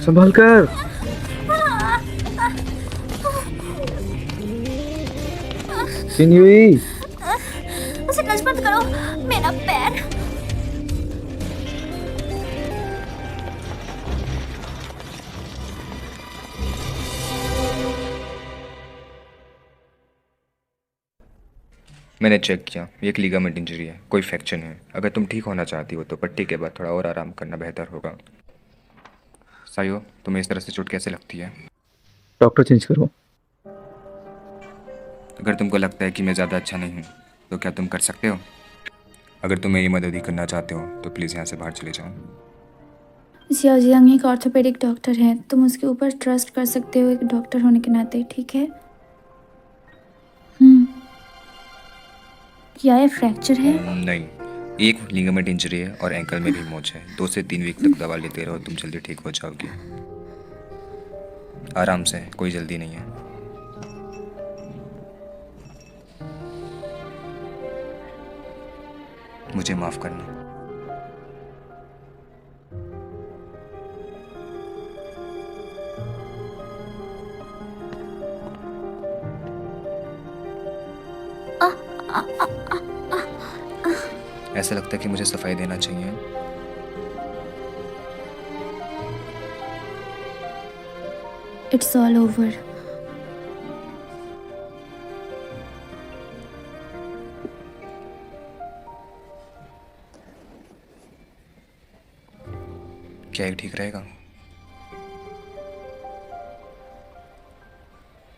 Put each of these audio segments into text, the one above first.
संभाल कर। सिन्युई, उसे टच मत करो, मेरा पैर। मैंने चेक किया, ये एक लीगामेंट इंजरी है, कोई फ्रैक्चर नहीं है। अगर तुम ठीक होना चाहती हो तो पट्टी के बाद थोड़ा और आराम करना बेहतर होगा। सायो, तुम्हें इस तरह से चोट कैसे लगती है? डॉक्टर चेंज करो। अगर तुमको लगता है कि मैं ज़्यादा अच्छा नहीं हूँ तो क्या तुम कर सकते हो? अगर तुम मेरी मदद ही करना चाहते हो तो प्लीज़ यहाँ से बाहर चले जाओ। जियाओ जियांग एक ऑर्थोपेडिक डॉक्टर हैं, तुम उसके ऊपर ट्रस्ट कर सकते हो एक डॉक्टर होने के नाते, ठीक है? क्या ये फ्रैक्चर है? नहीं, एक लिगामेंट इंजरी है और एंकल में भी मोच है। 2 से 3 वीक तक दवा लेते रहो, तुम जल्दी ठीक हो जाओगी। आराम से, कोई जल्दी नहीं है। मुझे माफ़ करना। ऐसा लगता है कि मुझे सफाई देना चाहिए। It's all over. क्या ये ठीक रहेगा?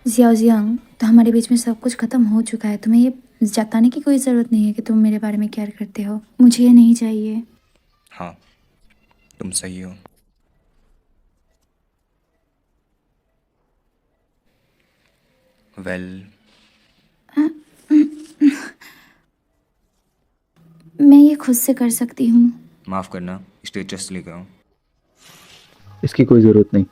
जियाओ जियांग, तो हमारे बीच में सब कुछ खत्म हो चुका है। तुम्हें ये जताने की कोई ज़रूरत नहीं है कि तुम मेरे बारे में केयर करते हो। मुझे ये नहीं चाहिए। हाँ, तुम सही हो। वेल, मैं ये खुद से कर सकती हूँ। माफ़ करना, स्टेटस लेकर आओ। इसकी कोई जरूरत नहीं।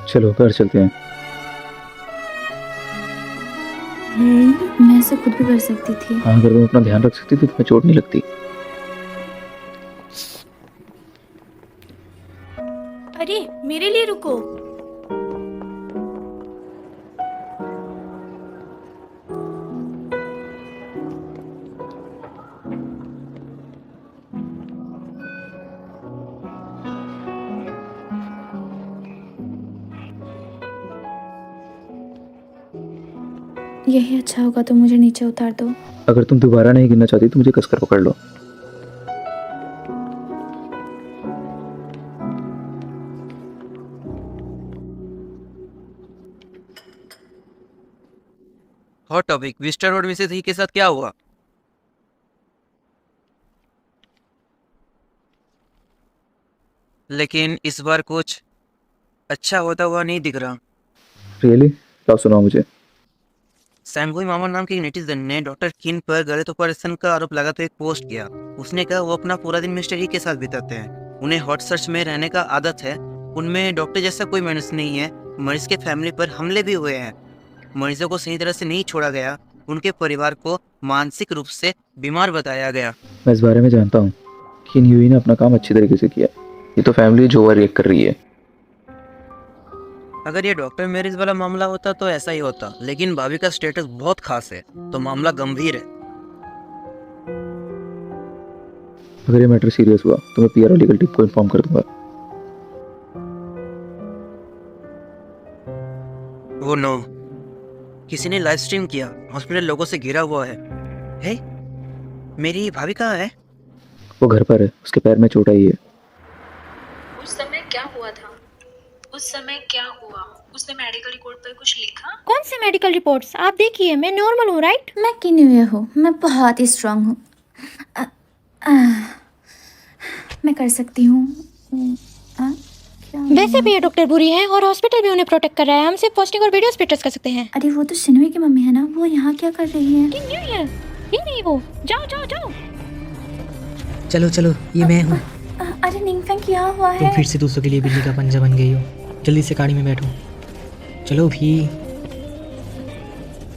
चलो घर चलते हैं। मैं इसे खुद भी कर सकती थी। हाँ, अगर तुम अपना ध्यान रख सकती तो तुम्हें चोट नहीं लगती। अरे मेरे लिए रुको। यही अच्छा होगा, तो मुझे नीचे उतार दो। अगर तुम दोबारा नहीं गिरना चाहती तो मुझे कसकर पकड़ लो। हॉट टॉपिक, विस्टर रोड मिसेस ही के साथ क्या हुआ? लेकिन इस बार कुछ अच्छा होता हुआ नहीं दिख रहा। रियली? क्या सुनाओ मुझे। सैमगुई मामा नाम के नेटिजन ने डॉक्टर किन पर गलत ऑपरेशन का आरोप लगाते हुए एक पोस्ट किया। उसने कहा वो अपना पूरा दिन मिस्टर ही के साथ बिताते हैं, उन्हें हॉट सर्च में रहने का आदत है, उनमें डॉक्टर जैसा कोई मैनर्स नहीं है। मरीज के फैमिली पर हमले भी हुए हैं, मरीजों को सही तरह से नहीं छोड़ा गया, उनके परिवार को मानसिक रूप से बीमार बताया गया। मैं इस बारे में जानता हूँ कि न्यूई ने अपना काम अच्छी तरीके से किया। ये तो फैमिली जो ओवर रिएक्ट कर रही है। अगर ये डॉक्टर मैरिज वाला मामला होता तो ऐसा ही होता, लेकिन भाभी का स्टेटस बहुत खास है तो मामला गंभीर है। अगर ये मैटर सीरियस हुआ तो मैं पीआर और लीगल टीम को इन्फॉर्म कर दूंगा। वो नो, किसी ने लाइव स्ट्रीम किया, हॉस्पिटल लोगों से घिरा हुआ है। हे, मेरी भाभी कहाँ है? वो घर पर है, उसके पैर में चोट आई है। उस समय क्या हुआ था? उस समय क्या हुआ? उसने मेडिकल रिपोर्ट पर कुछ लिखा? कौन से मेडिकल रिपोर्ट्स? आप देखिए, मैं नॉर्मल हूँ, राइट? मैं किन्हुए हूँ, मैं बहुत ही स्ट्रांग हूँ। मैं कर सकती हूँ। वैसे भी ये डॉक्टर बुरी है और हॉस्पिटल भी उन्हें प्रोटेक्ट कर रहा है। हम सिर्फ पोस्टिंग और वीडियोस पे ट्रस्ट कर सकते हैं। अरे वो तो सिन्हुई की मम्मी है ना, वो यहाँ क्या कर रही है? न्यू ईयर, ये नहीं वो। जाओ जाओ जाओ। चलो चलो, ये मैं हूँ। अरे निंगफेंग क्या हुआ तुम है? फिर से दूसरों के लिए बिल्ली का पंजा बन गई हो। जल्दी से गाड़ी में बैठो। चलो भी।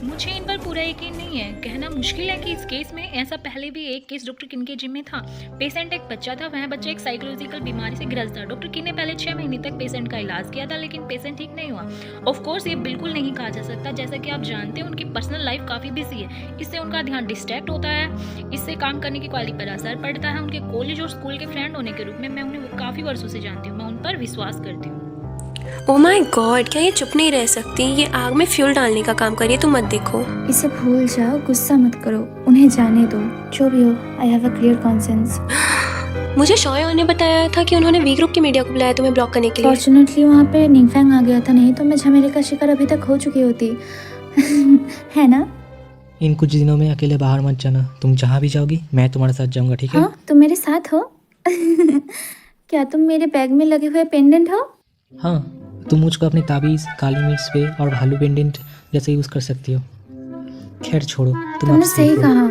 मुझे इन पर पूरा यकीन नहीं है। कहना मुश्किल है कि इस केस में ऐसा पहले भी एक केस डॉक्टर किन के जिम में था। पेशेंट एक बच्चा था, वह बच्चा एक साइकोलॉजिकल बीमारी से ग्रस्त था। डॉक्टर किन ने पहले 6 महीने तक पेशेंट का इलाज किया था, लेकिन पेशेंट ठीक नहीं हुआ। ऑफ कोर्स ये बिल्कुल नहीं कहा जा सकता, जैसा कि आप जानते हैं उनकी पर्सनल लाइफ काफ़ी बिजी है, इससे उनका ध्यान डिस्ट्रैक्ट होता है, इससे काम करने की क्वालिटी पर असर पड़ता है। उनके कॉलेज और स्कूल के फ्रेंड होने के रूप में मैं उन्हें काफ़ी वर्षों से जानती हूँ, मैं उन पर विश्वास करती हूँ। ओह माय गॉड, क्या ये चुप नहीं रह सकती? ये आग में फ्यूल डालने का काम करिए, तुम मत देखो। इसे भूल जाओ, गुस्सा मत करो, उन्हें जाने दो। जो भी हो, I have a clear conscience. मुझे शॉय ने बताया था कि उन्होंने वी ग्रुप की मीडिया को बुलाया तुम्हें ब्लॉक करने के लिए। फॉर्चुनेटली वहाँ पे निंगफैंग आ गया था, नहीं तो मैं झमेले का शिकार अभी तक हो चुकी होती। है ना? इन कुछ दिनों में अकेले बाहर मत जाना, तुम जहाँ भी जाओगी मैं तुम्हारे साथ जाऊँगा, ठीक है? हाँ, तुम मेरे साथ हो? क्या तुम मेरे बैग में लगे हुए पेंडेंट हो? हाँ, तुम मुझको अपनी ताबीज़, काली मिर्च पे और भालू पेंडेंट जैसे यूज़ कर सकती हो। खैर छोड़ो, तुम तुमने अब सही सेफ हो। कहा,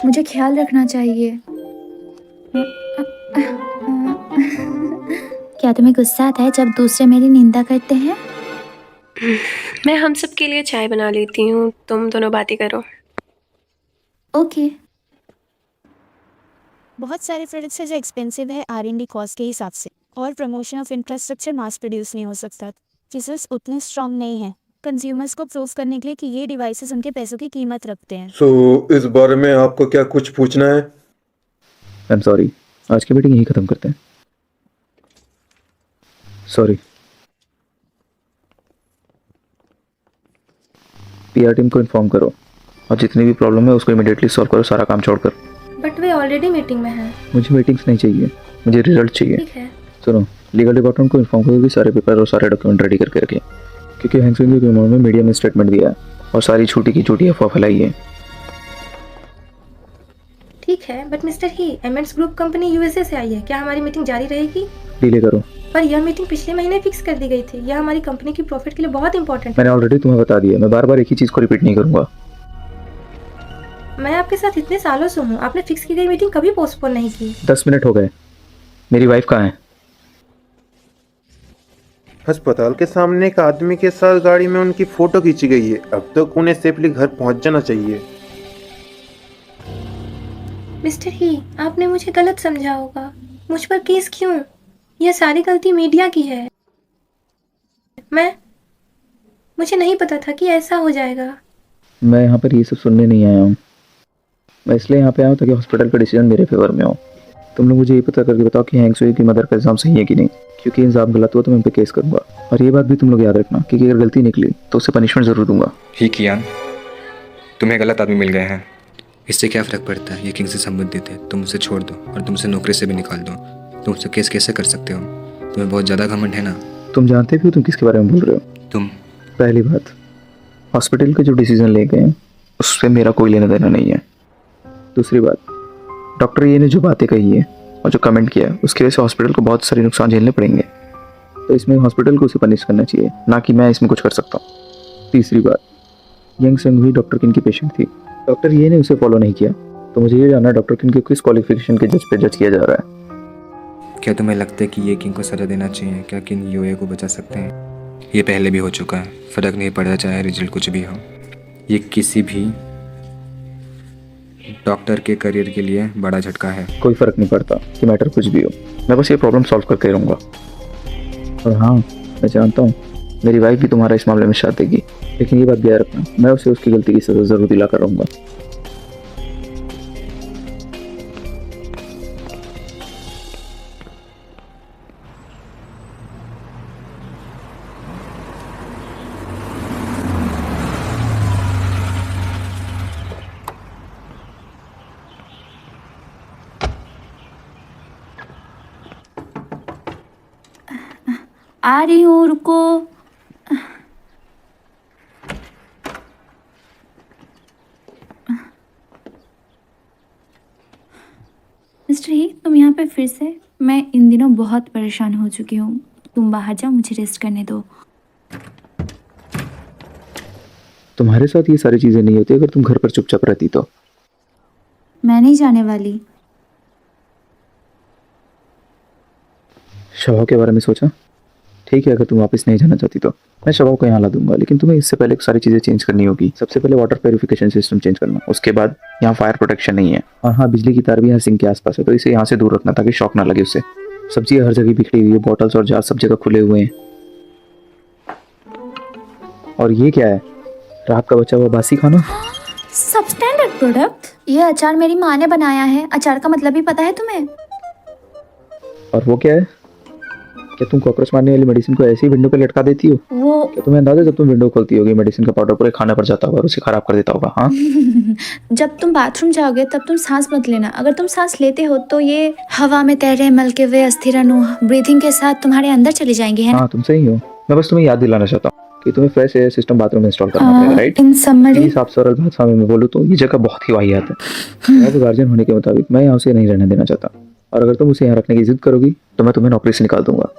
मुझे ख्याल रखना चाहिए। क्या तुम्हें गुस्सा आता है जब दूसरे मेरी निंदा करते हैं? मैं हम सब के लिए चाय बना लेती हूँ, तुम दोनों बातें करो। ओके। बहुत सारे प्रोडक्ट्स है जो एक्सपेंसिव है R&D कॉस्ट के हिसाब से, और promotion of infrastructure mass produce नहीं हो सकता। फीचर्स उतने स्ट्रॉन्ग नहीं है कंज्यूमर्स को प्रूव करने के लिए कि ये डिवाइसेस उनके पैसों की कीमत रखते हैं। इस बारे में आपको क्या कुछ पूछना है? आई एम सॉरी, आज की मीटिंग यही ख़त्म करते हैं। सॉरी। PR टीम को इन्फॉर्म करो और जितनी भी प्रॉब्लम है उसको इमीडिएटली सॉल्व करो, सारा काम छोड़कर। बट वे ऑलरेडी मीटिंग में हैं। मुझे मीटिंग्स नहीं चाहिए, मुझे रिजल्ट चाहिए। ठीक है। सुनो, लीगल डिपार्टमेंट को इन्फॉर्म करो कि सारे पेपर और सारे डॉक्यूमेंट रेडी करके रखें, क्योंकि हैंगसुइंग के मामले में मीडिया में स्टेटमेंट दिया है और सारी छोटी की छोटी अफवाह फैलाई है। ठीक है, बट मिस्टर ही, एमएंड्स ग्रुप कंपनी यूएसए से आई है, क्या हमारी मीटिंग जारी रहेगी? डिले करो। पर यह मीटिंग पिछले महीने फिक्स कर दी गई थी, यह हमारी कंपनी की प्रॉफिट के लिए बहुत इंपॉर्टेंट है। मैंने ऑलरेडी तुम्हें बता दिया, मैं बार बार एक ही चीज़ को रिपीट नहीं करूँगा। मैं आपके साथ इतने सालों से हूँ, आपने फिक्स की गई मीटिंग कभी पोस्टपोन नहीं की। 10 मिनट हो गए, मेरी वाइफ कहाँ है? अस्पताल के सामने एक आदमी के साथ गाड़ी में उनकी फोटो खींची गई है। अब तक उन्हें सेफली घर पहुंच जाना चाहिए। मिस्टर ही, आपने मुझे गलत समझा होगा। मुझ पर केस क्यों? यह सारी गलती मीडिया की है। मुझे नहीं पता था कि ऐसा हो जाएगा। मैं यहाँ पर ये सब सुनने नहीं आया हूँ, मैं इसलिए यहाँ पे आया हूँ ताकि हॉस्पिटल का डिसीजन मेरे फेवर में हो। तुम लोग मुझे ये पता करके बताओ कि हैंगसुई की मदर का इल्ज़ाम सही है कि नहीं, क्योंकि इल्ज़ाम गलत हुआ तो मैं उन पर केस करूँगा। और ये बात भी तुम लोग याद रखना कि अगर गलती निकली तो उससे पनिशमेंट ज़रूर दूंगा। ही कियान, तुम्हें गलत आदमी मिल गए हैं, इससे क्या फ़र्क पड़ता है? ये किंग से संबंधित है, तुम उसे छोड़ दो और तुम उसे नौकरी से भी निकाल दो। तुम उससे केस कैसे कर सकते हो? तुम्हें बहुत ज़्यादा घमंड है ना। तुम जानते भी हो तुम किसके बारे में बोल रहे हो? तुम पहली बात, हॉस्पिटल के जो डिसीजन ले गए हैं उससे मेरा कोई लेना देना नहीं है। दूसरी बात, डॉक्टर ये ने जो बातें कही है और जो कमेंट किया है उसकी वजह से हॉस्पिटल को बहुत सारे नुकसान झेलने पड़ेंगे, तो इसमें हॉस्पिटल को उसे पनिश करना चाहिए, ना कि मैं इसमें कुछ कर सकता हूँ। तीसरी बात, यंग संघवी डॉक्टर किन की पेशेंट थी, डॉक्टर ये ने उसे फॉलो नहीं किया, तो मुझे ये जानना डॉक्टर किन के किस क्वालिफिकेशन के जज पे जज किया जा रहा है। क्या तुम्हें लगता है कि ये किंग को सजा देना चाहिए? क्या किंग यूए को बचा सकते हैं? ये पहले भी हो चुका है, फ़र्क नहीं पड़ता चाहे रिजल्ट कुछ भी हो। ये किसी भी डॉक्टर के करियर के लिए बड़ा झटका है। कोई फ़र्क नहीं पड़ता कि मैटर कुछ भी हो, मैं बस ये प्रॉब्लम सॉल्व करके रहूँगा। और हाँ, मैं जानता हूँ मेरी वाइफ भी तुम्हारा इस मामले में साथ देगी, लेकिन ये बात भी याद रखना, मैं उसे उसकी गलती की सज़ा ज़रूर दिला कर रहूँगा। आ रही हूँ, रुको। मिस्टर ही, तुम यहाँ पे फिर से? मैं इन दिनों बहुत परेशान हो चुकी हूँ, तुम बाहर जाओ, मुझे रेस्ट करने दो। तुम्हारे साथ ये सारी चीज़ें नहीं होती अगर तुम घर पर चुपचाप रहती तो। मैं नहीं जाने वाली। शवा के बारे में सोचा? ठीक है, अगर तुम वापस नहीं जाना चाहती तो। मैं शबाब को यहाँ ला दूंगा, लेकिन तुम्हें इससे पहले सारी चीज़ें चेंज करनी होगी। सबसे पहले वाटर प्योरिफिकेशन सिस्टम चेंज करना, उसके बाद यहाँ फायर प्रोटेक्शन नहीं है, और हाँ बिजली की तार भी यहाँ सिंक के आसपास है, तो इसे यहाँ से दूर रखना ताकि शॉक ना लगे उससे। सब्जी हर जगह बिखरी हुई है, बॉटल्स और जार सब जगह खुले हुए हैं। और ये क्या है? रात का बचा हुआ बासी खाना। Substandard product. ये अचार मेरी माँ ने बनाया है। अचार का मतलब भी पता है तुम्हें? और वो क्या है? क्या तुम कॉकरोच मारने वाली मेडिसिन को ऐसे ही विंडो पे लटका देती हो? वो क्या तुम्हें अंदाजा जब तुम विंडो खोलती होगी मेडिसिन का पाउडर पूरे खाने पर जाता होगा और उसे खराब कर देता होगा? हाँ जब तुम बाथरूम जाओगे तब तुम सांस मत लेना। अगर तुम सांस लेते हो तो ये हवा में तैर रहे मलके हुए अस्थिर अणु ब्रीथिंग के साथ तुम्हारे अंदर चले जाएंगे, है ना? हाँ तुम सही हो। मैं बस तुम्हें याद दिलाना चाहता हूँ कि तुम्हें फ्रेश एयर सिस्टम बाथरूम में इंस्टॉल करना पड़ेगा, राइट? इन समरी साफ सरल भाषा में मैं बोलूँ तो ये जगह बहुत ही वाहियात है। मैं गार्जियन होने के मुताबिक मैं यहाँ उसे नहीं रहने देना चाहता, और अगर तुम उसे यहाँ रखने की जिद करोगी तो मैं तुम्हें नौकरी से निकाल दूंगा।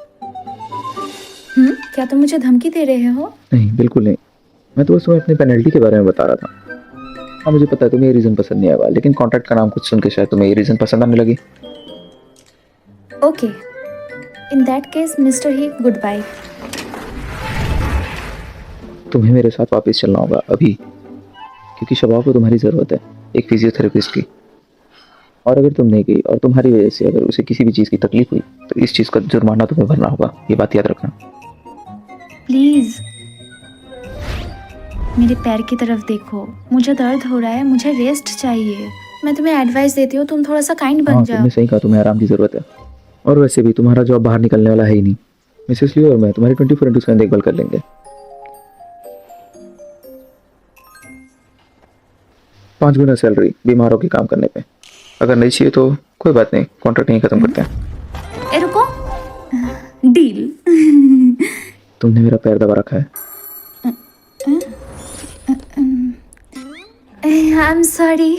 क्या तुम मुझे धमकी दे रहे हो? नहीं बिल्कुल नहीं, मैं तो बस तुम्हें अपनी पेनल्टी के बारे में बता रहा था। हाँ मुझे पता है तुम्हें ये रीज़न पसंद नहीं आएगा, लेकिन कॉन्ट्रैक्ट का नाम कुछ सुन के शायद तुम्हें ये रीज़न पसंद आने लगी। Okay, in that case mister He, good bye. तुम्हें मेरे साथ वापस चलना होगा अभी, क्योंकि शबाब को तुम्हारी ज़रूरत है, एक फिजियोथेरेपिस्ट की। और अगर तुम नहीं गई और तुम्हारी वजह से अगर उसे किसी भी चीज़ की तकलीफ हुई तो इस चीज़ का जुर्माना तुम्हें भरना होगा, ये बात याद रखना। प्लीज मेरे पैर की तरफ देखो, मुझे दर्द हो रहा है, मुझे रेस्ट चाहिए। मैं तुम्हें एडवाइस देती हूँ, तुम थोड़ा सा काइंड बन हाँ जाओ। तुमने सही कहा, तुम्हें आराम की ज़रूरत है। और वैसे भी तुम्हारा जॉब बाहर निकलने वाला है ही नहीं। मिसेस लियो और मैं तुम्हारी 24/7 देखभाल कर लेंगे। 5 गुना सैलरी बीमारों के काम करने पे। अगर नहीं चाहिए तो कोई बात नहीं, कॉन्ट्रैक्ट नहीं खत्म करते हैं। ए रुको, डील। तुमने मेरा पैर दबा रखा है। I am sorry.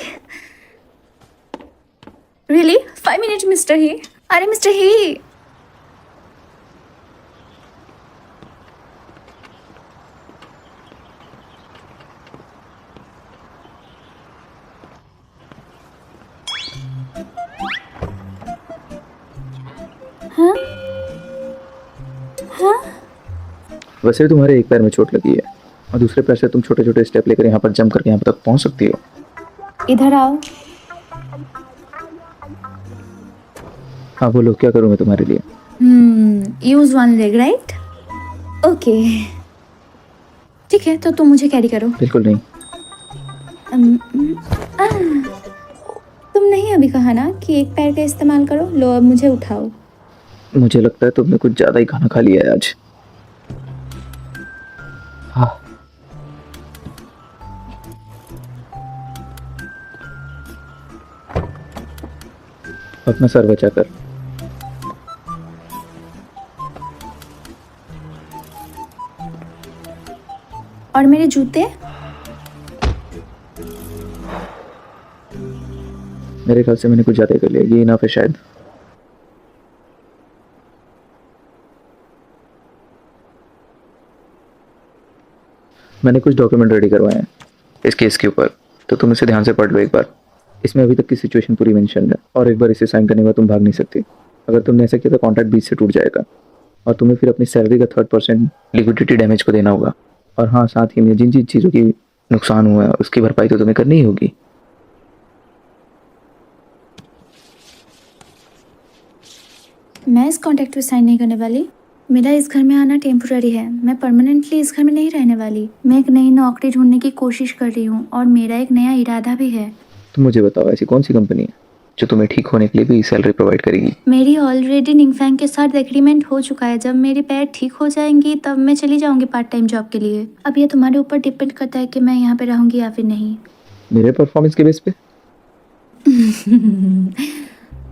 Really? 5 minute mister He. अरे मिस्टर ही, वैसे भी तुम्हारे एक पैर में चोट लगी है और दूसरे पैर से तुम छोटे छोटे स्टेप लेकर यहाँ पर जंप करके यहाँ तक पहुँच सकती हो। इधर आओ। हाँ बोलो, क्या करूँ मैं तुम्हारे लिए? Use one leg, right? Okay ठीक है, तो तुम मुझे कैरी करो। बिल्कुल नहीं। तुम नहीं अभी कहा ना कि एक पैर का इस्तेमाल करो। लो अब मुझे उठाओ। मुझे लगता है तुमने कुछ ज़्यादा ही खाना खा लिया है आज। हाँ अपना सर बचा कर। और मेरे जूते? मेरे ख्याल से मैंने कुछ ज़्यादा ही कर लिया, ये इनफ है शायद। मैंने कुछ डॉक्यूमेंट रेडी करवाए हैं इस केस के ऊपर, तो तुम इसे ध्यान से पढ़ लो एक बार। इसमें अभी तक की सिचुएशन पूरी मेंशन है, और एक बार इसे साइन करने के बाद तुम भाग नहीं सकती। अगर तुमने ऐसा किया तो कॉन्ट्रैक्ट बीच से टूट जाएगा, और तुम्हें फिर अपनी सैलरी का 3% लिक्विडिटी डैमेज को देना होगा। और हाँ, साथ ही में जिन जिन चीज़ों की नुकसान हुआ है उसकी भरपाई तो तुम्हें करनी ही होगी। मैं इस कॉन्ट्रैक्ट पे साइन नहीं करने वाली। मेरा इस घर में आना टेम्पोररी है, मैं परमानेंटली इस घर में नहीं रहने वाली। मैं एक नई नौकरी ढूंढने की कोशिश कर रही हूँ, और मेरा एक नया इरादा भी है। तुम मुझे बताओ, ऐसी कौन सी कंपनी है जो तुम्हें ठीक होने के लिए भी सैलरी प्रोवाइड करेगी? मेरी ऑलरेडी निंगफैंग के साथ एग्रीमेंट हो चुका है। जब मेरे पैर ठीक हो जाएंगी तब मैं चली जाऊंगी पार्ट टाइम जॉब के लिए। अब ये तुम्हारे ऊपर डिपेंड करता है कि मैं यहाँ पे रहूंगी या फिर नहीं। मेरे परफॉर्मेंस के बेस पे?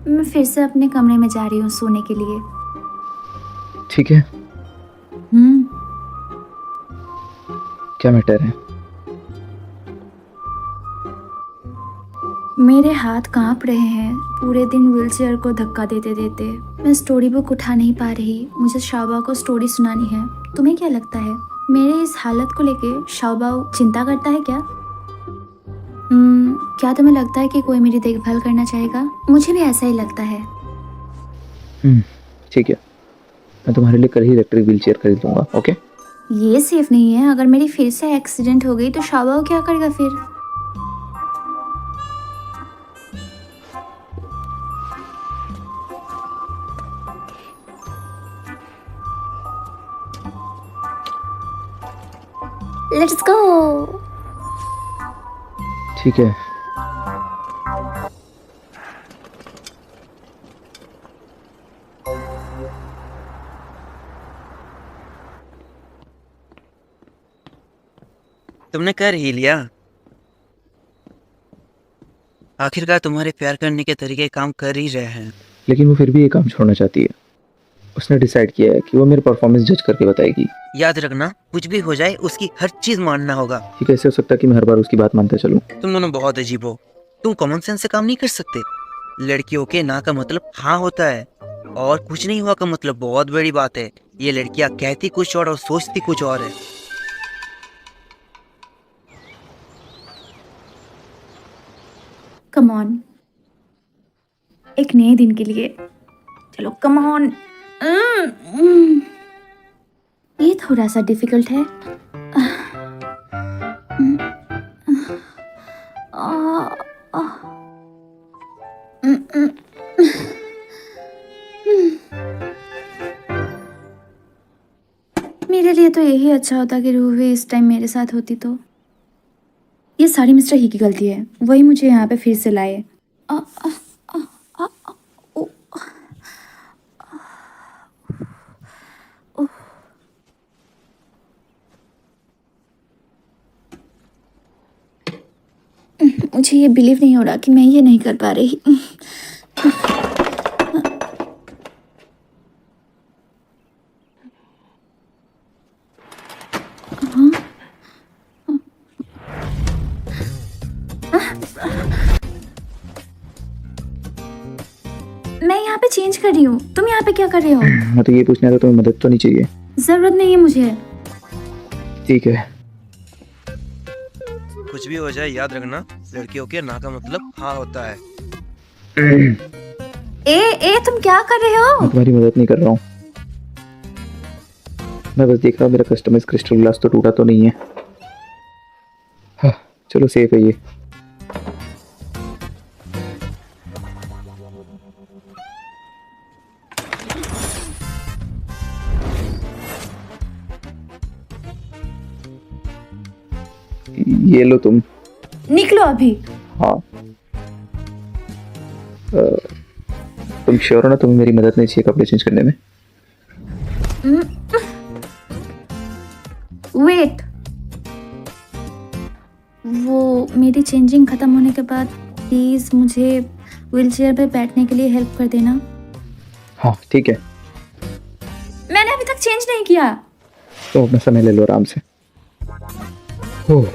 मैं फिर से अपने कमरे में जा रही हूँ सोने के लिए। ठीक है, क्या मैटर है? मेरे हाथ कांप रहे हैं पूरे दिन व्हीलचेयर को धक्का देते देते। मैं स्टोरी बुक उठा नहीं पा रही। मुझे शाओबा को स्टोरी सुनानी है। तुम्हें क्या लगता है मेरे इस हालत को लेके शाओबा चिंता करता है क्या? क्या तुम्हें लगता है कि कोई मेरी देखभाल करना चाहेगा? मुझे भी ऐसा ही लगता है। ठीक है, मैं तुम्हारे लिए कल ही इलेक्ट्रिक व्हील चेयर खरीद लूँगा। ओके? ये सेफ नहीं है। अगर मेरी फिर से एक्सीडेंट हो गई तो शाबा क्या करेगा फिर? Let's go. ठीक है। तुमने कर ही लिया। आखिरकार तुम्हारे प्यार करने के तरीके काम कर ही रहे हैं। लेकिन वो फिर भी ये काम छोड़ना चाहती है। उसने डिसाइड किया है कि वो मेरे परफॉर्मेंस जज करके बताएगी। याद रखना, कुछ भी हो जाए उसकी हर चीज मानना होगा। ये कैसे हो सकता है कि मैं हर बार उसकी बात मानता चलूं? तुम दोनों बहुत अजीब हो। तुम कॉमन सेंस से काम नहीं कर सकते। लड़कियों के ना का मतलब हाँ होता है और कुछ नहीं हुआ का मतलब बहुत बड़ी बात है। ये लड़कियां कहती कुछ और सोचती कुछ और है। कम ऑन, एक नए दिन के लिए चलो, कम ऑन। ये थोड़ा सा डिफिकल्ट है। मेरे लिए तो यही अच्छा होता कि रूही इस टाइम मेरे साथ होती। तो ये सारी मिस्टर ही की गलती है। वही मुझे यहाँ पे फिर से लाए। मुझे ये बिलीव नहीं हो रहा कि मैं ये नहीं कर पा रही। मैं यहाँ पे चेंज कर रही हूँ, तुम यहाँ पे क्या कर रहे हो? मैं तो ये पूछना था, तुम्हें मदद तो नहीं चाहिए? जरूरत नहीं है मुझे। ठीक है। कुछ भी हो जाए याद रखना, लड़कियों के ना का मतलब हाँ होता है। तुम क्या कर रहे हो? मैं तुम्हारी मदद नहीं कर रहा हूँ। मैं बस देख रहा हूँ मेरा कस्टमाइज क्रिस्टल ग्लास तो टूटा तो नहीं है। हाँ, चलो सेफ है ये। ये लो तुम। निकलो अभी। हाँ, तुम श्योर हो ना तुम्हें मेरी मदद नहीं चाहिए कपड़े चेंज करने में? वेट, वो मेरी चेंजिंग खत्म होने के बाद प्लीज मुझे व्हीलचेयर पे बैठने के लिए हेल्प कर देना। हाँ ठीक है। मैंने अभी तक चेंज नहीं किया। तो अपना समय ले लो आराम से। ओह,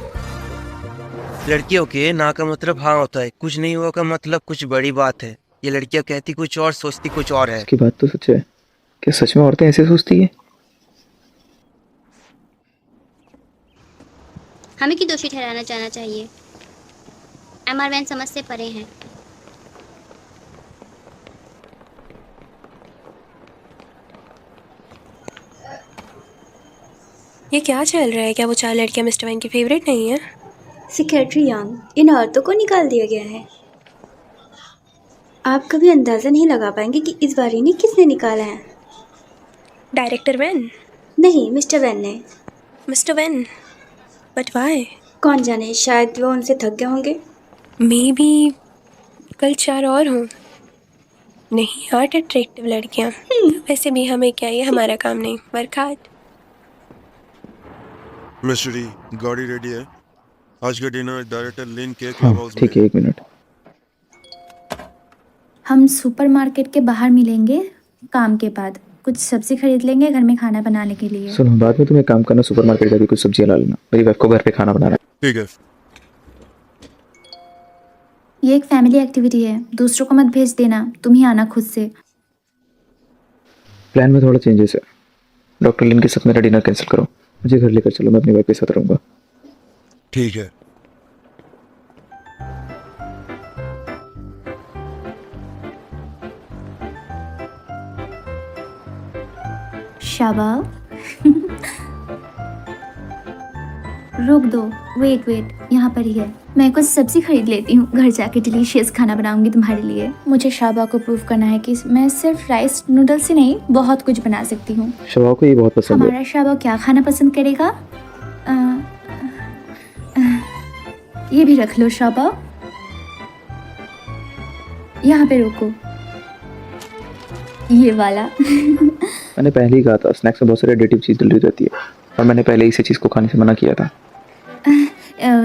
लड़कियों के ना का मतलब हाँ होता है, कुछ नहीं हुआ का मतलब कुछ बड़ी बात है। ये लड़कियां कहती कुछ और सोचती कुछ और है। इसकी बात तो सच है। क्या सच में औरतें ऐसे सोचती है? हमें क्यों दोषी ठहराना चाहना चाहिए? एमआर वैन समझ से परे हैं। ये क्या चल रहा है? क्या वो 4 लड़कियां मिस्टर वैन की फेवरेट नहीं है? सेक्रेटरी यांग, इन औरतों को निकाल दिया गया है। आप कभी अंदाज़ा नहीं लगा पाएंगे कि इस बार इन्हें किसने निकाला है। Director Van? नहीं, मिस्टर वैन ने। Mister Van? But why? कौन जाने, शायद वो उनसे थक गए होंगे। मे बी कल 4 और हों। नहीं, हॉट अट्रैक्टिव लड़कियाँ। वैसे भी हमें क्या, ये हमारा काम नहीं। Work hard. मिस्टरी, गाड़ी रेडी है। आज का डिनर डायरेक्टर लिन के क्लब हाँ हाउस में। ठीक है, 1 मिनट। हम सुपरमार्केट के बाहर मिलेंगे काम के बाद। कुछ सब्जी खरीद लेंगे घर में खाना बनाने के लिए। सुनो, बाद में तुम्हें काम करना, सुपरमार्केट जाके कुछ सब्जियां ला लेना। मेरी वाइफ को घर पे खाना बनाना है। ठीक है। ये एक फैमिली एक्टिविटी है, दूसरों को मत भेज देना, तुम ही आना खुद से। प्लान में थोड़ा चेंजेस है। डॉक्टर लिन के साथ मेरा डिनर कैंसिल करो, मुझे घर लेकर चलो, मैं अपनी वाइफ के साथ रहूंगा। ठीक है। शाबा। रुक दो, वेट यहाँ पर ही है। मैं कुछ सब्जी खरीद लेती हूँ, घर जाके डिलीशियस खाना बनाऊंगी तुम्हारे लिए। मुझे शाबा को प्रूव करना है कि मैं सिर्फ राइस नूडल्स ही नहीं बहुत कुछ बना सकती हूँ। शबा को ये बहुत पसंद है। हमारा शाबा क्या खाना पसंद करेगा? ये भी रख लो शाबा, यहाँ पे रोको, ये वाला। मैंने पहले ही कहा था स्नैक्स में बहुत सारी एडिटिव चीज़ डली रहती है और मैंने पहले ही इसी चीज़ को खाने से मना किया था।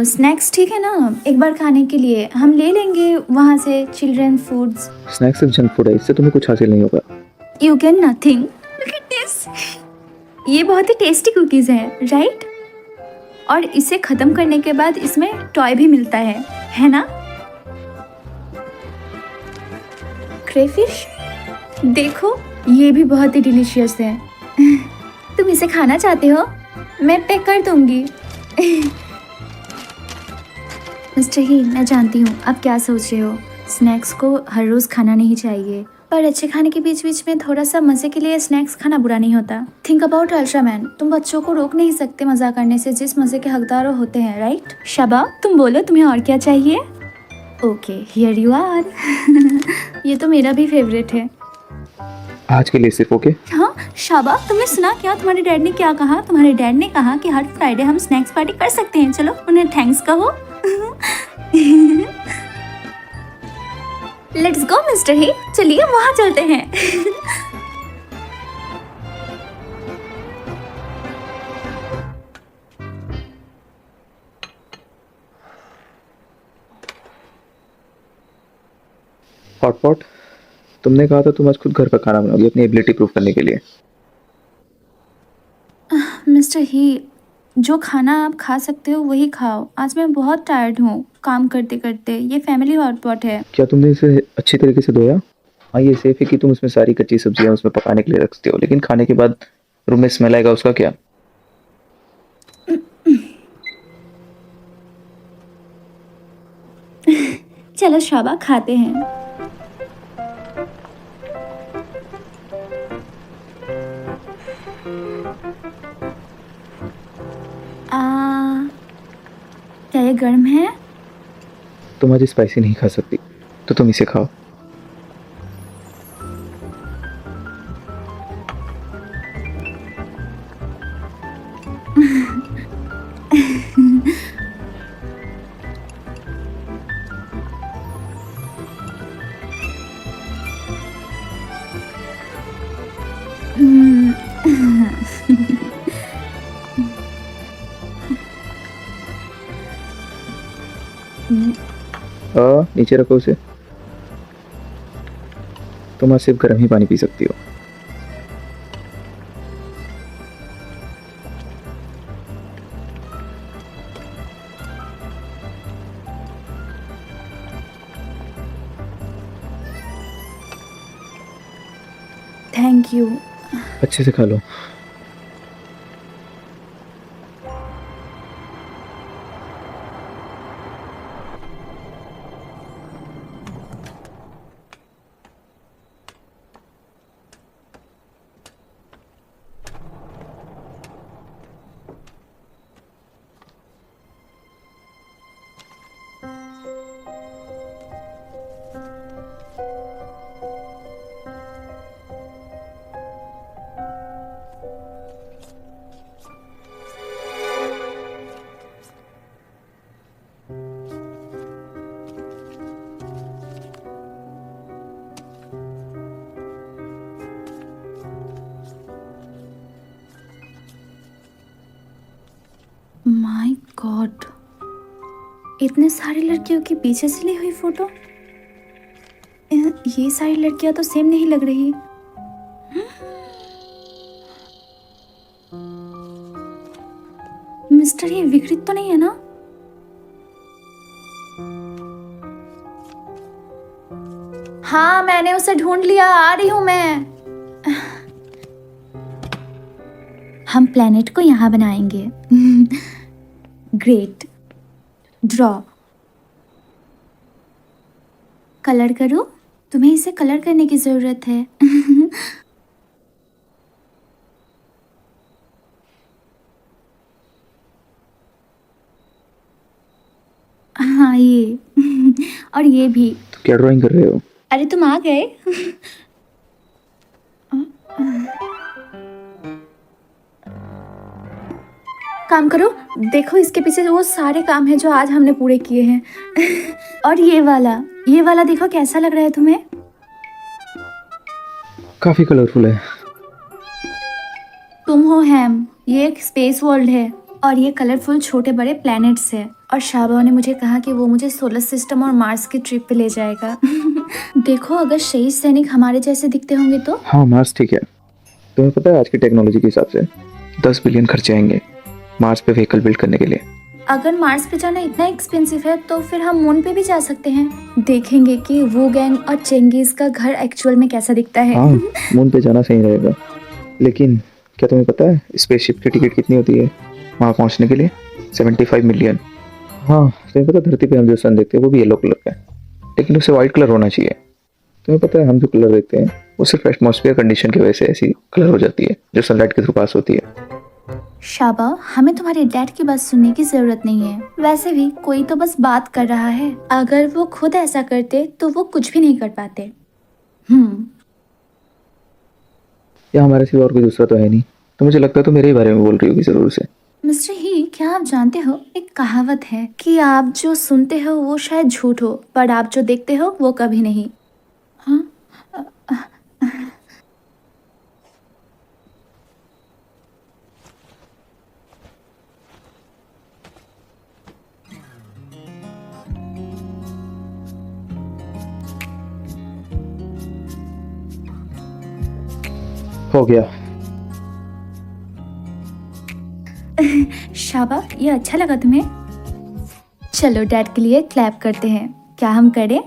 स्नैक्स ठीक है ना, एक बार खाने के लिए हम ले लेंगे वहाँ से चिल्ड्रन फूड्स। स्नैक्स सिर्फ जंक फूड है, इससे तुम्हें कुछ हासिल नहीं होगा। You can nothing, look at this, ये बहुत ही टेस्टी कुकीज़ हैं, राइट? और इसे ख़त्म करने के बाद इसमें टॉय भी मिलता है ना? क्रेफिश देखो, ये भी बहुत ही डिलीशियस है। तुम इसे खाना चाहते हो? मैं पैक कर दूंगी। मिस्टर ही, मैं जानती हूँ आप क्या सोच रहे हो। स्नैक्स को हर रोज़ खाना नहीं चाहिए, पर अच्छे खाने के बीच बीच में थोड़ा सा मज़े के लिए स्नैक्स खाना बुरा नहीं होता। थिंक अबाउट अल्ट्रामैन, तुम बच्चों को रोक नहीं सकते मज़ा करने से, जिस मज़े के हकदार होते हैं, राइट? शबा, तुम बोलो तुम्हें और क्या चाहिए? Okay, here you are. ये तो मेरा भी फेवरेट है। आज के लिए सिर्फ ओके। हाँ शाबा, तुमने सुना क्या तुम्हारे डैड ने क्या कहा? तुम्हारे डैड ने कहा कि हर फ्राइडे हम स्नैक्स पार्टी कर सकते हैं। चलो उन्हें थैंक्स कहो। लेट्स गो मिस्टर ही, चलिए वहाँ चलते हैं। हॉटपॉट, तुमने कहा था तुम आज खुद घर का खाना बनाओगी अपनी एबिलिटी प्रूव करने के लिए। मिस्टर ही, जो खाना आप खा सकते हो वही खाओ। आज मैं बहुत टायर्ड हूँ काम करते करते। ये फैमिली हॉटपॉट है। क्या तुमने इसे अच्छी तरीके से धोया? हाँ, ये सेफ है कि तुम उसमें सारी कच्ची सब्जियां उसमें पकाने के लिए रख सकते हो, लेकिन खाने के बाद रूम में स्मेल आएगा, उसका क्या? चलो शाबा, खाते हैं। क्या ये गर्म है? तुम आज स्पाइसी नहीं खा सकती, तो तुम इसे खाओ। नीचे रखो उसे। तुम आज सिर्फ गर्म ही पानी पी सकती हो। Thank you. अच्छे से खा लो। माय गॉड, इतने सारी लड़कियों के पीछे से ली हुई फोटो। ये सारी लड़कियां तो सेम नहीं लग रही। मिस्टर, ये विकृत तो नहीं है ना? हाँ, मैंने उसे ढूंढ लिया, आ रही हूं मैं। हम प्लेनेट को यहाँ बनाएंगे। ग्रेट। ड्रॉ। कलर करो, तुम्हें इसे कलर करने की जरूरत है। और ये भी। तो क्या ड्राइंग कर रहे हो? अरे तुम आ गए। काम करो, देखो इसके पीछे वो सारे काम हैं जो आज हमने पूरे किए हैं। और ये वाला देखो कैसा लग रहा है तुम्हें? काफी कलरफुल है। तुम हो हैम, ये एक स्पेस वर्ल्ड है और ये कलरफुल छोटे बड़े प्लैनेट्स है। और शाबा ने मुझे कहा कि वो मुझे सोलर सिस्टम और मार्स की ट्रिप पे ले जाएगा। देखो अगर शेष सैनिक हमारे जैसे दिखते होंगे तो। हाँ मार्स ठीक है। तुम्हें पता है आज की टेक्नोलॉजी के हिसाब से 10 बिलियन खर्चे आएंगे मार्स पे व्हीकल बिल्ड करने के लिए। अगर मार्स पे जाना इतना एक्सपेंसिव है तो फिर हम मून पे भी जा सकते हैं। देखेंगे कि वो गैंग और चेंगीज का घर एक्चुअल में कैसा दिखता है। हाँ मून पे जाना सही रहेगा। लेकिन क्या तुम्हें पता है स्पेसशिप की टिकट कितनी होती है वहाँ पहुँचने के लिए? 75 मिलियन। हाँ तुम्हें पता धरती पे हम जो सन देखते हैं वो भी येलो कलर का है, लेकिन उसे वाइट कलर होना चाहिए। तुम्हें पता है हम जो कलर देखते हैं वो सिर्फ एटमॉस्फेयर कंडीशन की वजह से ऐसी कलर हो जाती है जो सनलाइट के थ्रू पास होती है। शाबा, हमें तुम्हारे डैड की बात सुनने की जरूरत नहीं है। वैसे भी कोई तो बस बात कर रहा है। अगर वो खुद ऐसा करते तो वो कुछ भी नहीं कर पाते। या हमारे सिवा और कोई दूसरा तो है नहीं, तो मुझे लगता है तो मेरे ही बारे में बोल रही होगी जरूर से। मिस्टर ही, क्या आप जानते हो एक कहावत है कि आप जो सुनते हो वो शायद झूठ हो, पर आप जो देखते हो वो कभी नहीं। हाँ? हो गया। शाबा, ये अच्छा लगा तुम्हें? चलो डैड के लिए क्लैप करते हैं। क्या हम करें?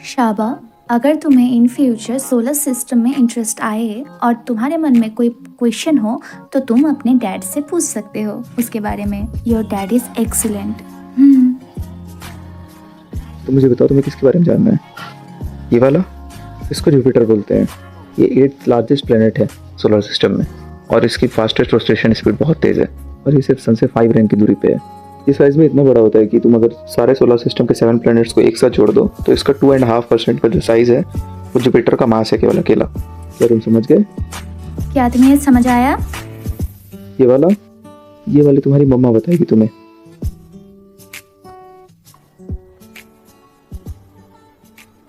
शाबा, अगर तुम्हें इन फ्यूचर सोलर सिस्टम में इंटरेस्ट आए और तुम्हारे मन में कोई क्वेश्चन हो तो तुम अपने डैड से पूछ सकते हो उसके बारे में। Your dad is excellent. तो मुझे बताओ तुम्हें किसके बारे में जानना है? ये वाला, इसको जुपिटर बोलते हैं। ये 8th लार्जेस्ट प्लेनेट है सोलर सिस्टम में और इसकी फास्टेस्ट रोटेशन स्पीड बहुत तेज़ है और ये सिर्फ सन से 5 रैंक की दूरी पे है। ये साइज में इतना बड़ा होता है कि तुम अगर सारे सोलर सिस्टम के 7 प्लैनेट्स को एक साथ जोड़ दो तो इसका 2.5% का जो साइज है वो जुपिटर का मास है केवल अकेला। क्या तुम समझ गए? क्या तुम्हें ये समझ आया? ये वाली तुम्हारी मम्मा बताएगी तुम्हें।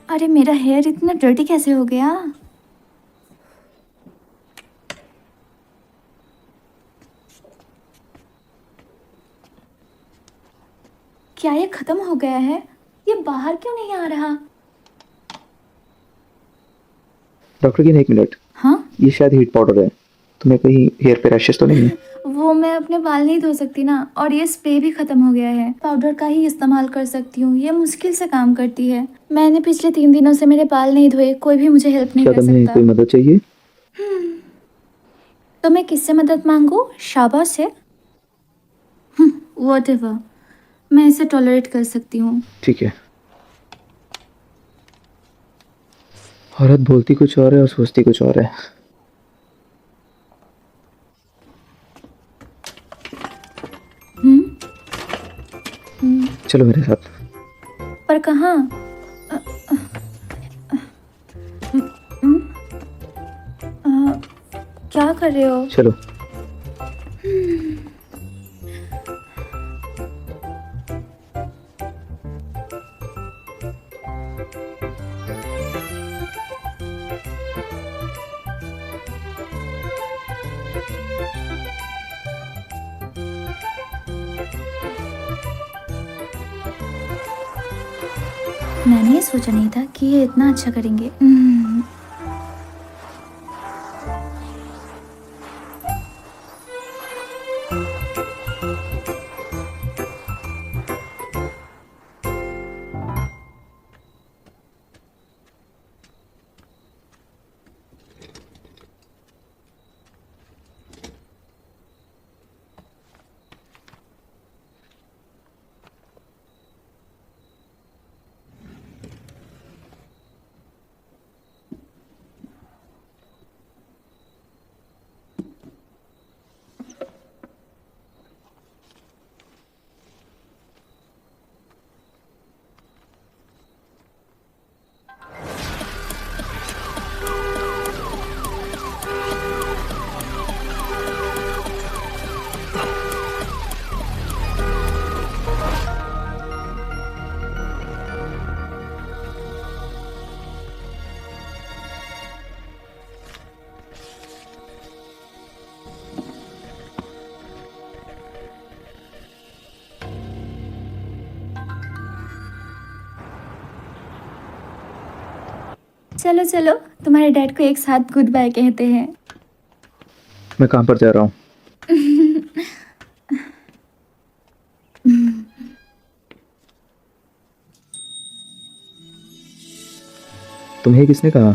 अरे मेरा हेयर इतना डर्टी कैसे हो गया? क्या ये खत्म हो गया है? ये बाहर क्यों नहीं आ रहा? डॉक्टर की 1 मिनट। हाँ? ये शायद हीट पाउडर है। तुम्हें कहीं हेयर पे रैशेस तो नहीं है? वो मैं अपने बाल नहीं धो सकती ना, और ये स्प्रे भी खत्म हो गया है। पाउडर का ही इस्तेमाल कर सकती हूँ, ये मुश्किल से काम करती है। मैंने पिछले 3 दिनों से मेरे बाल नहीं धोए, कोई भी मुझे हेल्प नहीं क्या कर तुम्हें सकता। कोई मदद चाहिए? तो मैं किससे मदद मांगू? शाबा से? व्हाटएवर, मैं इसे टॉलरेट कर सकती हूँ। ठीक है। औरत बोलती कुछ और है और सोचती कुछ और है। चलो मेरे साथ। पर कहाँ? क्या कर रहे हो? चलो। मैंने ये सोचा नहीं था कि ये इतना अच्छा करेंगे। चलो चलो, तुम्हारे डैड को एक साथ गुड बाय कहते हैं। मैं काम पर जा रहा हूँ। तुम्हें किसने कहा?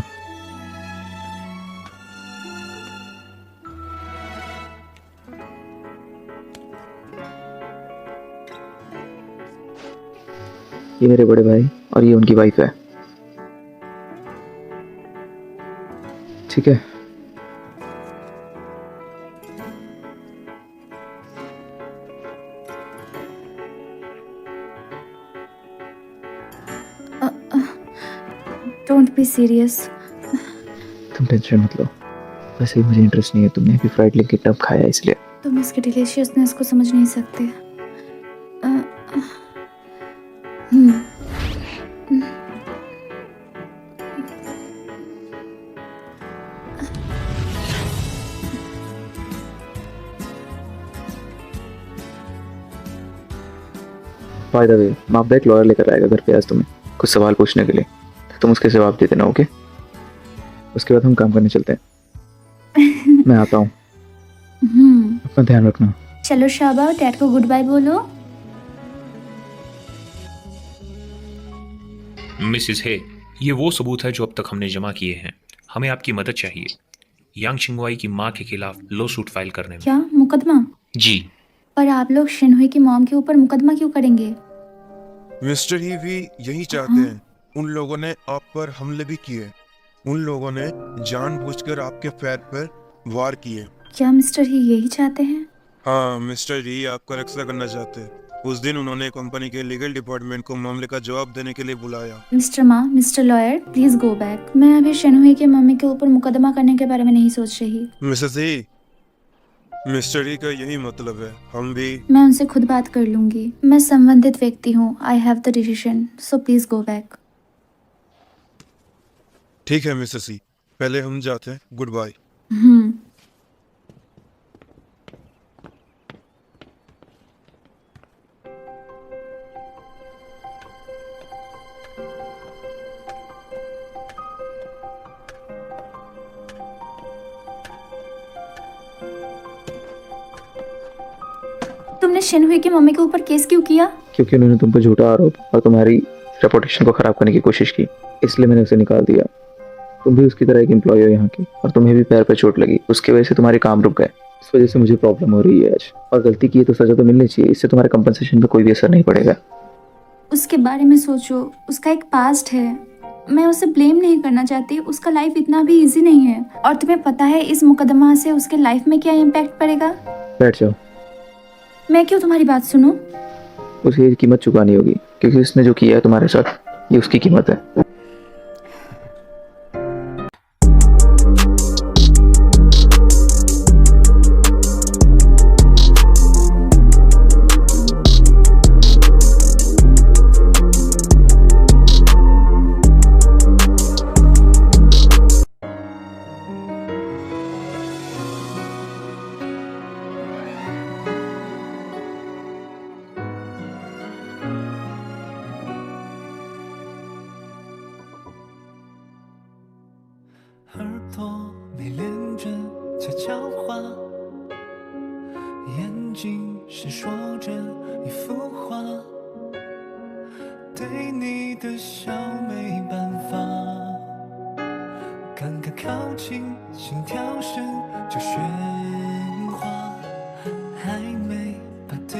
ये मेरे बड़े भाई और ये उनकी वाइफ है। ठीक है। Don't be serious. तुम टेंशन मत लो, वैसे ही मुझे इंटरेस्ट नहीं है। तुमने अभी फ्राइड लेग की टब खाया इसलिए। तुम इसके डिलीशियसनेस को समझ नहीं सकते। बाय द वे, मापदा एक लॉयर लेकर आएगा घर पे आज तुम्हें कुछ सवाल पूछने के लिए, तो तुम उसके जवाब दे देना। ओके, उसके बाद हम काम करने चलते हैं। मैं आता हूँ, अपना ध्यान रखना। चलो शाबा, डैड को गुड बाय बोलो। मिसिस हे, ये वो सबूत है जो अब तक हमने जमा किए हैं। हमें आपकी मदद चाहिए यांग शिंगवाई की मां के खिलाफ लो सूट फाइल करने में। क्या मुकदमा? जी। पर आप लोग शिनहुई की मॉम के ऊपर मुकदमा क्यों करेंगे? मिस्टर ही भी यही चाहते हैं। उन लोगों ने आप पर हमले भी किए। उन लोगों ने जानबूझकर आपके पैर पर वार किए। क्या मिस्टर ही यही चाहते हैं? हाँ, मिस्टर ही आपको रक्षा करना चाहते हैं। उस दिन उन्होंने कंपनी के लीगल डिपार्टमेंट को मामले का जवाब देने के लिए बुलाया। मिस्टर मा, mister lawyer, please go back. मैं अभी शिनहुई के मम्मी के ऊपर मुकदमा करने के बारे में नहीं सोच रही। मिसेस ही, मिस्टर ही का यही मतलब है। हम भी मैं उनसे खुद बात कर लूंगी। मैं संबंधित व्यक्ति हूँ। I have the decision, so please go back. ठीक है मिसेस ही, पहले हम जाते हैं। Good bye. तुमने शिनहुई की मम्मी के ऊपर केस क्यों किया? क्योंकि उन्होंने तुम पर झूठा आरोप और तुम्हारी रेपुटेशन को खराब करने की कोशिश की, इसलिए मैंने उसे निकाल दिया। तुम भी उसकी तरह एक एम्प्लॉय हो यहाँ की, और तुम्हें भी पैर पर चोट लगी। उसकी वजह से तुम्हारे काम रुक गए। इस वजह से मुझे प्रॉब्लम हो रही है आज। और गलती की है तो सजा तो मिलनी चाहिए। इससे तुम्हारे कंपनसेशन पे कोई भी असर नहीं पड़ेगा। उसके बारे में सोचो, उसका एक पास्ट है। मैं उसे ब्लेम नहीं करना चाहती। उसका लाइफ इतना भी इजी नहीं है। और तुम्हें पता है इस मुकदमा से उसके लाइफ में क्या इम्पैक्ट पड़ेगा? बैठ जाओ। मैं क्यों तुम्हारी बात सुनूं? उसे ये कीमत चुकानी होगी, क्योंकि उसने जो किया है तुम्हारे साथ, ये उसकी कीमत है।耳朵没连着悄悄话，眼睛是说着一幅画，对你的笑没办法，刚刚靠近，心跳声就喧哗，还没把对